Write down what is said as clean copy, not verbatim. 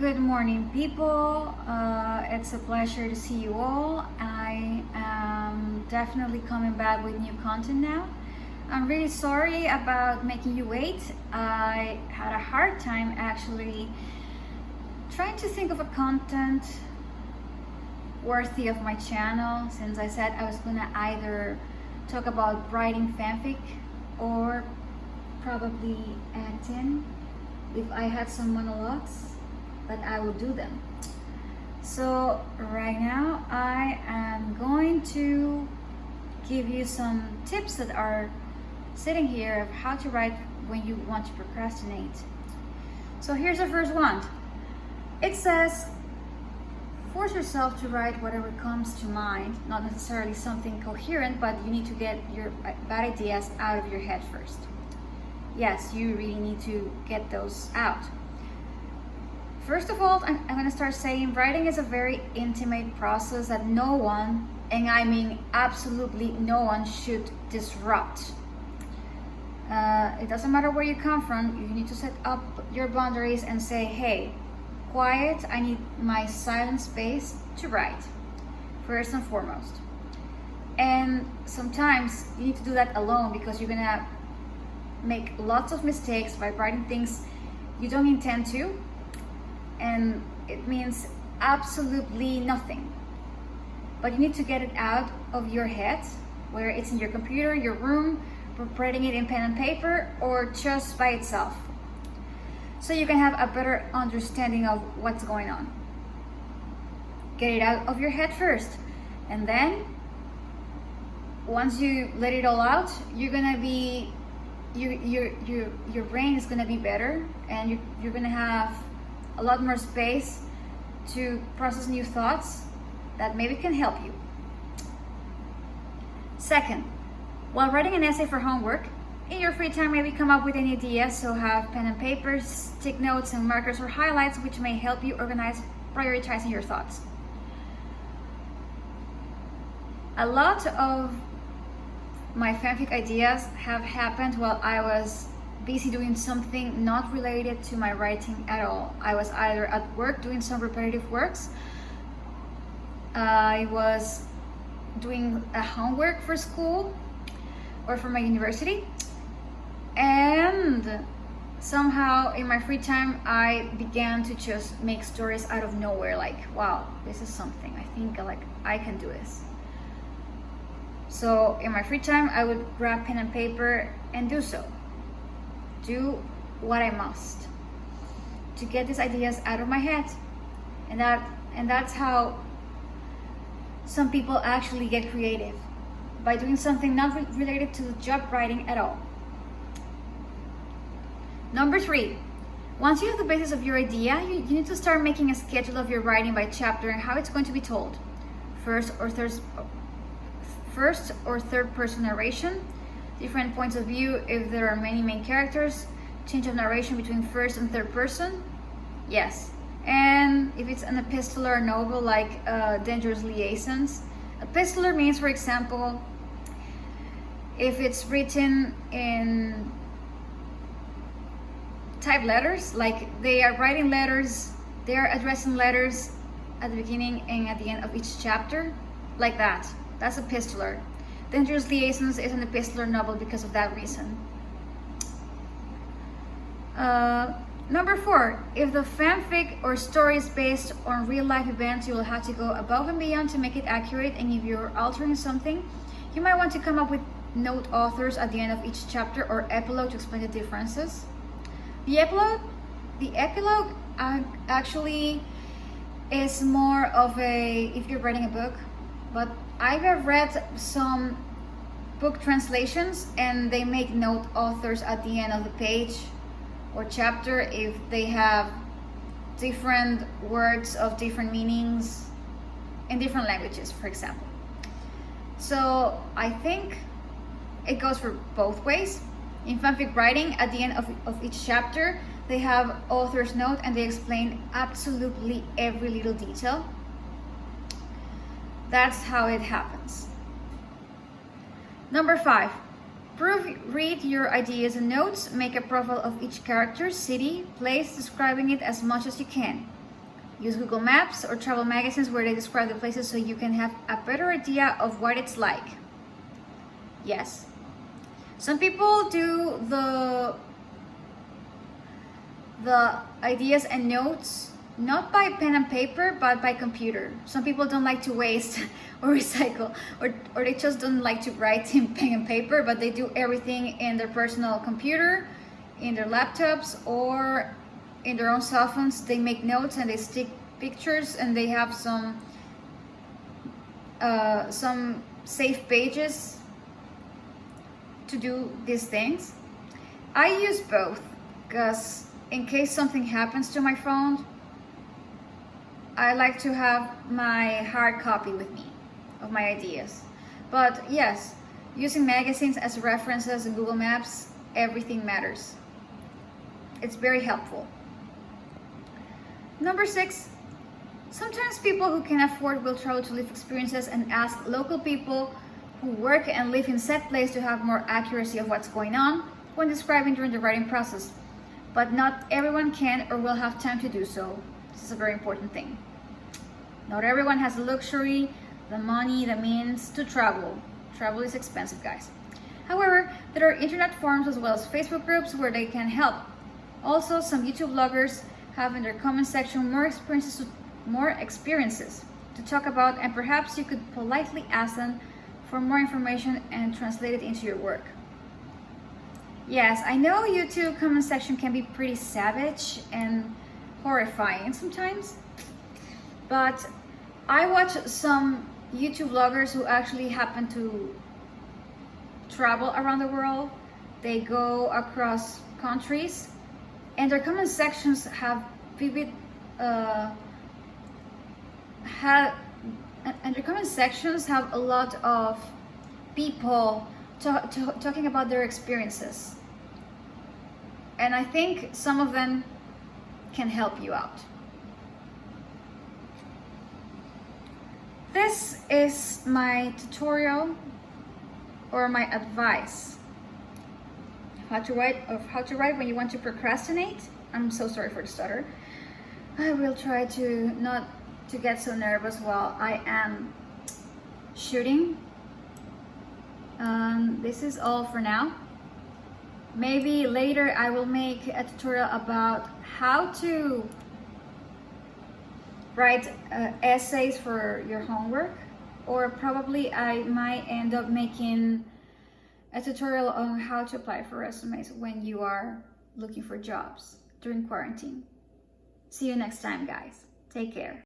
Good morning, people. It's a pleasure to see you all. I am definitely coming back with new content now. I'm really sorry about making you wait. I had a hard time actually trying to think of a content worthy of my channel, since I said I was gonna either talk about writing fanfic or probably acting if I had some monologues, but I will do them. So right now I am going to give you some tips that are sitting here of how to write when you want to procrastinate. So here's the first one. It says, force yourself to write whatever comes to mind, not necessarily something coherent, but you need to get your bad ideas out of your head first. Yes, you really need to get those out. First of all, I'm going to start saying writing is a very intimate process that no one, and I mean absolutely no one, should disrupt. It doesn't matter where you come from, you need to set up your boundaries and say, hey, quiet, I need my silent space to write, first and foremost. And sometimes you need to do that alone because you're going to make lots of mistakes by writing things you don't intend to, and it means absolutely nothing. But you need to get it out of your head, whether it's in your computer, your room, writing it in pen and paper, or just by itself, so you can have a better understanding of what's going on. Get it out of your head first, and then once you let it all out, you're gonna be your brain is gonna be better, and you're gonna have a lot more space to process new thoughts that maybe can help you. Second, while writing an essay for homework, in your free time maybe come up with any ideas, so have pen and paper, stick notes and markers or highlights which may help you organize prioritizing your thoughts. A lot of my fanfic ideas have happened while I was busy doing something not related to my writing at all. I was either at work doing some repetitive works, I was doing a homework for school or for my university, and somehow in my free time I began to just make stories out of nowhere, like, wow, this is something, I think I can do this. So in my free time I would grab pen and paper and do what I must to get these ideas out of my head. And that's how some people actually get creative, by doing something not related to the job writing at all. Number 3, once you have the basis of your idea, you need to start making a schedule of your writing by chapter and how it's going to be told. First or third person narration, different points of view if there are many main characters, change of narration between first and third person, yes. And if it's an epistolar novel like Dangerous Liaisons, epistolar means, for example, if it's written in type letters, like they are writing letters, they are addressing letters at the beginning and at the end of each chapter, like that. That's epistolar. Dangerous Liaisons is an epistolar novel because of that reason. Number 4, if the fanfic or story is based on real life events, you will have to go above and beyond to make it accurate, and if you're altering something, you might want to come up with note authors at the end of each chapter or epilogue to explain the differences. The epilogue actually is more of a, if you're writing a book, but I have read some book translations and they make note authors at the end of the page or chapter if they have different words of different meanings in different languages, for example. So I think it goes for both ways. In fanfic writing, at the end of each chapter, they have author's note and they explain absolutely every little detail. That's how it happens. Number 5, Read your ideas and notes, make a profile of each character, city, place, describing it as much as you can. Use Google Maps or travel magazines where they describe the places so you can have a better idea of what it's like. Yes. Some people do the ideas and notes not by pen and paper but by computer. Some people don't like to waste or recycle, or they just don't like to write in pen and paper, but they do everything in their personal computer, in their laptops, or in their own cell phones. They make notes and they stick pictures, and they have some safe pages to do these things. I use both because in case something happens to my phone, I like to have my hard copy with me of my ideas. But yes, using magazines as references in Google Maps, everything matters. It's very helpful. Number 6, sometimes people who can afford will travel to live experiences and ask local people who work and live in said place to have more accuracy of what's going on when describing during the writing process. But not everyone can or will have time to do so. This is a very important thing. Not everyone has the luxury, the money, the means to travel. Travel is expensive, guys. However, there are internet forums as well as Facebook groups where they can help. Also, some YouTube bloggers have in their comment section more experiences to talk about, and perhaps you could politely ask them for more information and translate it into your work. Yes, I know YouTube comment section can be pretty savage and horrifying sometimes, but I watch some YouTube vloggers who actually happen to travel around the world. They go across countries, and their comment sections have vivid and their comment sections have a lot of people talking about their experiences, and I think some of them can help you out. This is my tutorial or my advice how to write when you want to procrastinate. I'm so sorry for the stutter. I will try to not to get so nervous while I am shooting. This is all for now. Maybe later I will make a tutorial about how to write essays for your homework, or probably I might end up making a tutorial on how to apply for resumes when you are looking for jobs during quarantine. See you next time, guys. Take care.